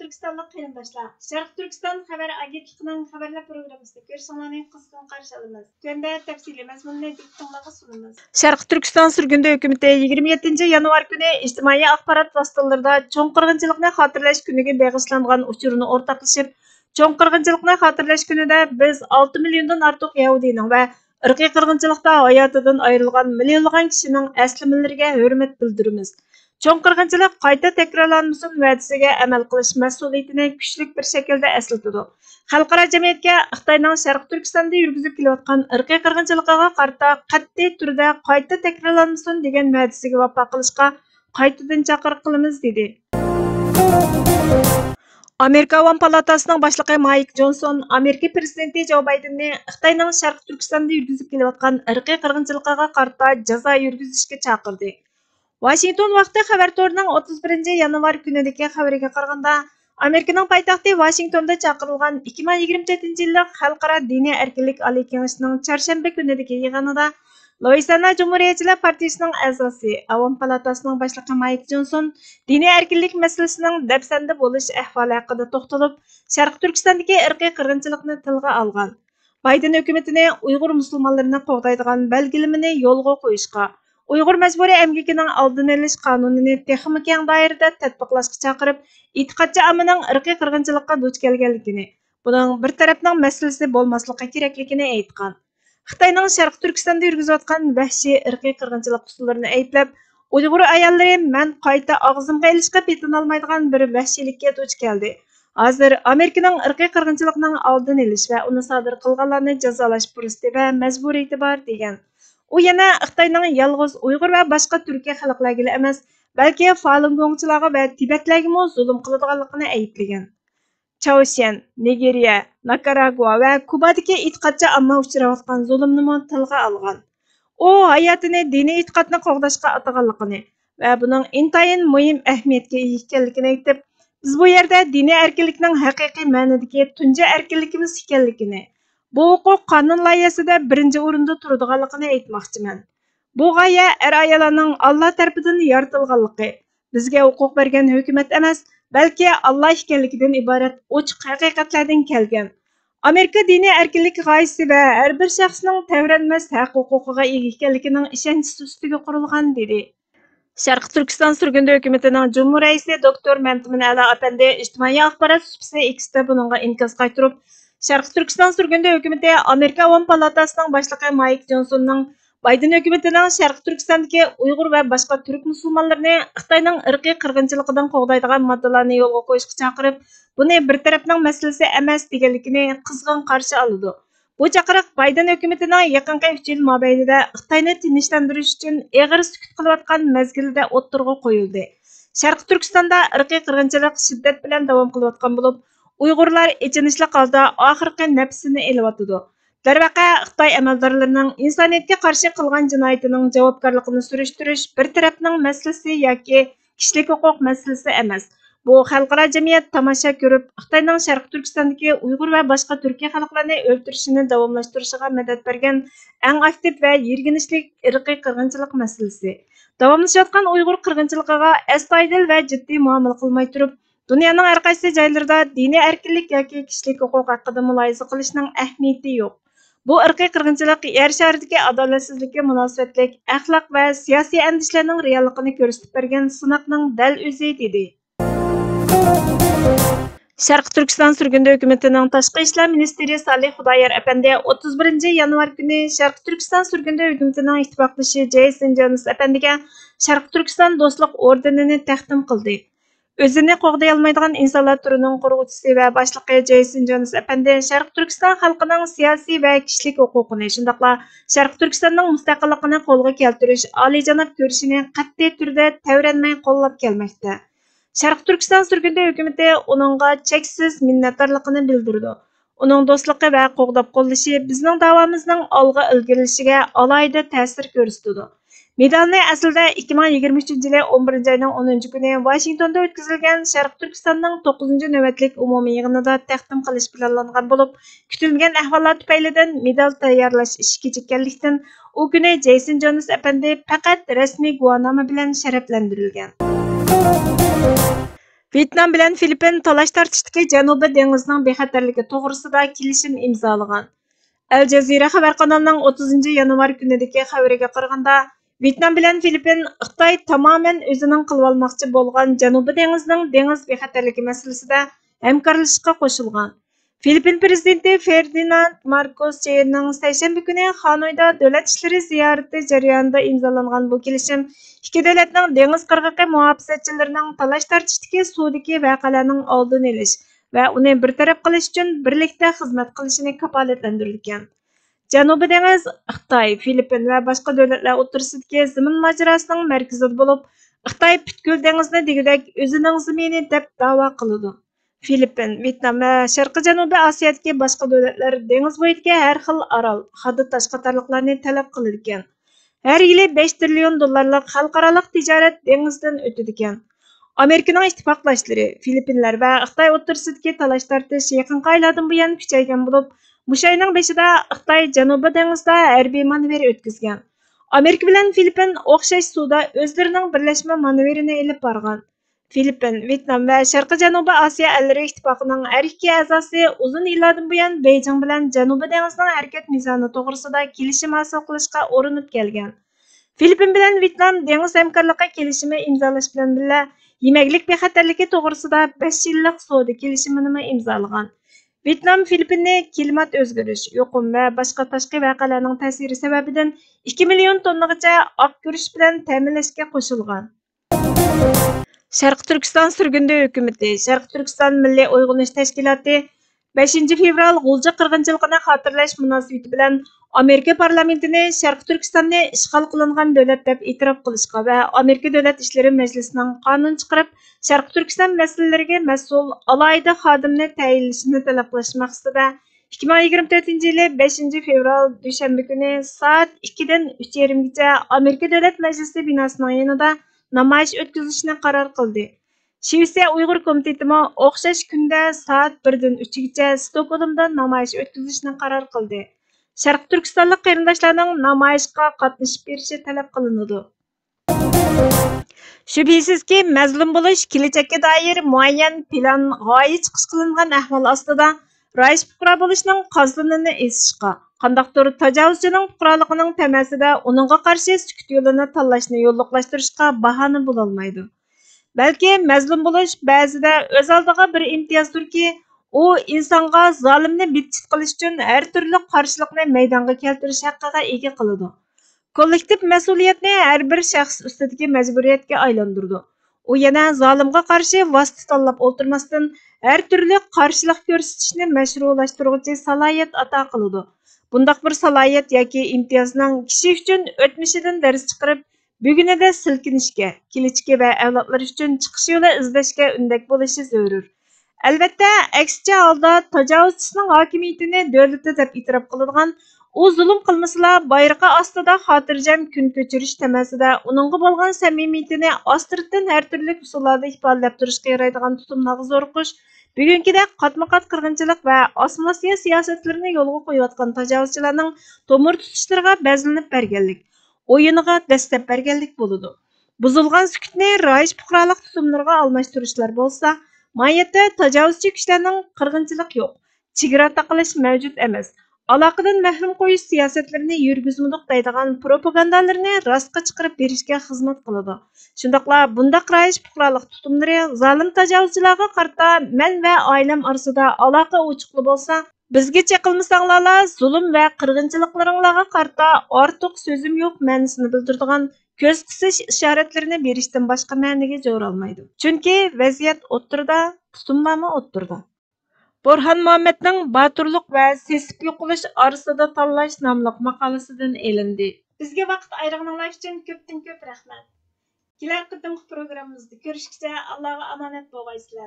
Türkistanlık qarindoshlar, Sharq Turkiston xabar agentligining xabarlar programmasida ko'rishinglarni qizg'in qarshi olamiz. Tuanda tafsiliy mazmunni diqqatingizga sunamiz. Sharq Turkiston surgundi hukumati 27 yanvar kuni ijtimoiy axborot vositalarida cho'ng qirg'inchilikni xotirlash kuniga bag'ishlangan uchurni o'rtoqlashib, cho'ng qirg'inchilikni xotirlash kunida biz 6 milliondan ortiq Yahudining va irqiy qirg'inchilikda hayotidan ayrilgan millionlagan kishining aslimalariga hurmat bildiramiz. Cho'ng qirg'inchilik qayta takrorlanmasin va'dasiga amal qilish mas'uliyatini kuchlik bir shaklda eslatadi. Xalqaro jamiyatga Xitoyning Sharq Turkistonda yurgizib kelayotgan irqiy qirg'inchiligiga qarata qat'iy turda qayta takrorlanmasin degan va'dasiga vafo qilishga qaytadan chaqiriq qilamiz dedi. Amerika Avam palatasining boshlig'i Mike Johnson Amerika prezidenti Joe Bidenni Xitoyning Sharq Turkistonda yurgizib kelayotgan irqiy qirg'inchiligiga qarata jazo yurgizishga chaqirdi. Washington vaqti xabar torining 31 yanvar kunidagi xabariga qaraganda, Amerikaning poytaxti Washingtonda chaqirilgan 2024-yillik Xalqaro diniy erkinlik oliy kengashining chorshanba kunidagi yig'inida Louisiana Cumhuriyetçiler Partiyasining a'zosi, Avam palatasining boshlig'i Mike Johnson diniy erkinlik masalasining dafsanda bo'lish ahvoli haqida to'xtalib, Sharq Turkistondagi irqiy qirg'inchilikni tilga olgan. Biden hukumatini Uyg'ur musulmonlarini qo'g'daydigan belgilamani yo'lga qo'yishga, Uyg'ur majburiy emgikining oldini olish qonunini texnik keng doirada tatbiqlashga chaqirib, e'tiqodchi ommaning irqiy qirg'inchilikka duch kelganligini, buning bir tarafning masalasi bo'lmasligi kerakligini aytgan. Xitoyning Sharq Turkistonda yurgizayotgan vahshiy irqiy qirg'inchilik usullarini ayblab, Uyg'ur ayollari men qayta og'zimga ilishga petinolmaydigan bir vahshiylikka duch keldi. Hozir Amerikaning irqiy qirg'inchilikning oldini olish va uni sodir qilganlarni jazolash fursati va majburiyati bor degan. U yana Xitoyning yolg'iz Uyg'ur va boshqa Turkiya xalqlariga emas, balki Falun Gongchilarga va Tibetlarga zulm qiladiganligini aytgan. Chaoshen, Nigeriya, Nikaragua va Kubadagi e'tiqodchi omma uchrayotgan zulmni tilga olgan. U hayotini diniy e'tiqodni qo'g'dashga ataganligini va buning intayin muhim ahamiyatga ega ekanligini aytib, biz bu yerda diniy erkinlikning haqiqiy ma'nodagi tunji erkinligimiz ekanligini, bu huquq qonun loyihasida birinchi o'rinda turadiganligini aytmoqchiman. Bu g'oya ayollarning Alloh tarafidan yaratilganligi, bizga huquq bergan hukumat emas, balki Alloh ekanligidan iborat ochiq haqiqatlardan kelgan. Amerika diniy erkinlik g'oyasi va har bir shaxsning tavranmas haq-huquqiga ega ekanligining ishonchi ustiga qurilgan dedi. Sharq Turkiston surgundi hukumatining Jumhur raisi Dr. Mantimin Ala apandi ijtimoiy axborot supsi X'da buningga inkos qaytirib, Sharq Turkiston surgundi hukumati Amerika Avam palatasining boshlig'i Mike Johnsonning Biden hukumatining Sharq Turkistondagi Uyg'ur va boshqa turk musulmonlarini Xitoyning irqiy qirg'inchiligidan qo'g'daydigan moddalarni yo'lga qo'yishga chaqirib, buni bir tarafning masalasi emas deganligini qizg'in qarshi oldi. Bu chaqiriq Biden hukumatining yaqinqi 3 yil mobaynida Xitoyni tinchlantirish uchun eg'ir sukut qilayotgan mezgilida o'ttirg'a qo'yildi. Sharq Turkistonda irqiy qirg'inchilik shiddat bilan davom qilayotgan bo'lib, Uyg'urlar ichinishli holda oxirgi nafsini elayotdi. Darvaqa Xitoy amaldorlarining insoniyatga qarshi qilgan jinoyatining javobgarligini surishtirish bir tarafning masalasi yoki kishilik huquq masalasi emas. Bu xalqaro jamiyat tomosha ko'rib, Xitoyning Sharq Turkistondagi Uyg'ur va boshqa Turkiya xalqlarini o'ltirishini davomlashtirishiga madad bergan eng aktiv va yirginishli irqiy qirg'inchilik masalasi. Davomlashayotgan Uyg'ur qirg'inchiligiga astoydil va jiddiy muomala qilmay turib, dunyoning har qaysi joylarida diniy erkinlik yoki kishilik huquq haqida mulohaza qilishning ahamiyati yo'q. Bu irqiy qirg'inchilik yer sharidagi adolatsizlikka munosabatlik axloq va siyosiy andishlarning realligini ko'rsatib bergan sinoqning dal o'zi dedi. Sharq Turkiston surgundi hukumatining tashqi ishlar ministri Salih Xudoyor apandi 31 yanvar kuni Sharq Turkiston surgundi hukumatining ittifoqdoshi Jason Jones apandiga Sharq Turkiston do'stlik ordenini taqdim qildi. O'zini qo'g'day olmaydigan insonlar turining qurg'uvchisi va boshlig'i Jason Jones apandi Sharq Turkiston xalqining siyosiy va kishilik huquqini, shundaqla Sharq Turkistonning mustaqilligini qo'lga keltirish oliyjanob ko'rishini qat'iy turda tavranmay qo'llab kelmoqda. Sharq Turkiston surgundi hukumati uningga cheksiz minnatdorligini bildirdi. Uning do'stligi va qo'g'dab qo'llashi bizning davomimizning olg'a ilgarilishiga alohida ta'sir ko'rsatdi. Medalni aslida 2023-yili 11-oyning 10-kuni Washingtonda o'tkazilgan Sharq Turkistonning 9-navbatlik umumiy yig'inida taqdim qilish planlangan bo'lib, kutilmagan ahvollar tufaylidan medal tayyorlash ishi kechikkanlikdan u kuni Jason Jones apandi faqat rasmiy guvohnoma bilan sharaflantirilgan. Vyetnam bilan Filippin talash tartishdagi Janubiy dengizining bexatarligi to'g'risida kelishim imzolagan. Al Jazeera xabar kanalining 30 yanvar kunidagi xabariga qaraganda, Vyetnam bilan Filippin Xitoy tamoman o'zining qilib olmoqchi bo'lgan Janubiy dengizining dengiz bexatarligi masalasida hamkorlashishga qo'shilgan. Filippin prezidenti Ferdinand Marcos Jr.'ning seshanba kuni Xanoyda davlat ishlari ziyorati jarayonida imzolangan bu kelishim ikki davlatning dengiz qirg'oqi muhofazatchilarining talash tartishdagi suvdagi voqealarning oldini olish va uni bartaraf qilish uchun birlikda xizmat qilishini kafolatlantirilgan. Janubiy dengiz Xitoy, Filippin va boshqa davlatlar o'rtasidagi zamin mojarosining markazida bo'lib, Xitoy butkul dengizni degudek o'zining zamini deb da'vo qiladi. Filippin, Vyetnam va Sharqiy Janubiy Osiyodagi boshqa davlatlar dengiz bo'yidagi har xil orol, hadi tosh qatorliqlarni talab qiladi ekan. Har yili 5 trillion dollarlik xalqaro tijorat dengizdan o'tadi ekan. Amerikaning ittifoqdoshlari Filippinlar va Xitoy o'rtasidagi talash tartish yaqinqi oylardan buyon kuchaygan bo'lib, bu oyning 5-ida Xitoy Janubiy dengizda harbiy manevr o'tkazgan. Amerika bilan Filippin o'xshash suvda o'zlarining birlashma manevrini olib borgan. Filippin, Vyetnam va Sharqiy Janubiy Osiyo ellari ittifoqining har ikki a'zosi uzun yillardan buyon Beijing bilan Janubiy dengizining harakat mezoni to'g'risida kelishim hosil qilishga urinib kelgan. Filippin bilan Vyetnam dengiz hamkorligi kelishimi imzolash bilan birga yemaklik bexatarligi to'g'risida 5 yillik savdo kelishimini imzolagan. Vyetnam Filippinni klimat o'zgarish, yuqum va boshqa tashqi voqealarning ta'siri sababidan 2 million tonnagacha oq guruch bilan ta'minlashga qo'shilgan. Sharq Turkiston surgundi hukumati, Sharq Turkiston Milliy Uyg'unish tashkiloti 5 fevral G'ulji qirg'inchiligini xotirlash munosabati bilan Amerika parlamentini Sharq Turkistonni ishg'ol qilingan davlat deb e'tirof qilishga va Amerika Davlat ishlari majlisining qonun chiqarib, Sharq Turkiston masalalariga mas'ul alohida xodimni tayinlashni talab qilish maqsadida 2024-yili 5 fevral dushanba kuni soat 2 dan 3:30 gacha Amerika Davlat Majlisi binosining yonida namoyish o'tkazishni qaror qildi. Shvetsiya Uyg'ur komitetimi o'xshash kunda soat 1 dan 3 gacha Stokgolmda namoyish o'tkazishni qaror qildi. Sharq Turkistonlik qarindoshlarning namoyishga qatnashib berishi talab qilinadi. Shubhisizki, mazlum bo'lish kelajakka doir muayyan plan g'oya chiqish qilingan ahvol ostida rais fuqaro bo'lishning qozonini esishga, qandaqdir tajovuzchining fuqaroligining tamasida uningga qarshi sukut yo'lini tanlashni yo'lliqlashtirishga bahona bo'lolmaydi. Balki mazlum bo'lish ba'zida o'z oldiga bir imtiyozdurki, u insonga zolimni bitchit qilish uchun har turli qarshilikni maydonga keltirish haqqiga ega qiladi. Kollektiv mas'uliyatni har bir shaxs ustidagi majburiyatga aylantirdi. U yana zolimga qarshi vosita tanlab o'tirmasdan har turli qarshilik ko'rsatishni mashru'lashtiruvchi salohiyat ato qiladi. Bundaq bir salohiyat yoki imtiyozning kishi uchun o'tmishidan dars chiqarib, bugunida silkinishga, kelajagi va avlodlar uchun chiqish yo'li izlashga undak bo'lishi zarur. Albatta, aksicha holda tajovuzchining hokimiyatini davlatda deb e'tirof qiladigan, u zulm qilmasala bayrog'i ostida xotirjam kun ko'chirish tamasida uningga bo'lgan samimiyatini ostirdan har turli usullarda ifodalab turishga yaraydigan tutumlarga zo'riqish, bugünkidek qatma-qat qirg'inchilik va osmosiya siyosatlarini yo'lga qo'yayotgan tajovuzchilarning tomir tutishlariga bazlanib berganlik, o'yiniga dastlab berganlik bo'ladi. Buzilgan sukutni rais fuqarolik tutumlariga almashtirishlar bo'lsa, mayatda tajovuzchi kuchlarning qirg'inchilik yo'q, chegara taqilish mavjud emas. Aloqadan mahrum qo'yish siyosatlarini yurgizmadik deydigan propagandalarni rostga chiqarib berishga xizmat qiladi. Shundaqla bundaq rais fuqarolik tutumlari zolim tajovuzchilarga qarata men va oilam orasida aloqa o'chiqli bo'lsa, bizga chaqilmasanglar zulm va qirg'inchiliklaringlarga qarata ortiq so'zim yo'q ma'nosini bildiradigan ko'z qisish ishoratlarini berishdan boshqa ma'niga jo'ralmaydi. Chunki vaziyat o'ttirda, tutumlarmi o'ttirda. Burhan Muhammadning Baturluq va sesib yo'qolish orasida tanlash nomli maqolasidan elindi. Bizga vaqt ayirganingiz uchun ko'pdan ko'p rahmat. Kelar qitimli programmamizda ko'rishguncha Allohga omonat bo'lgaysizlar.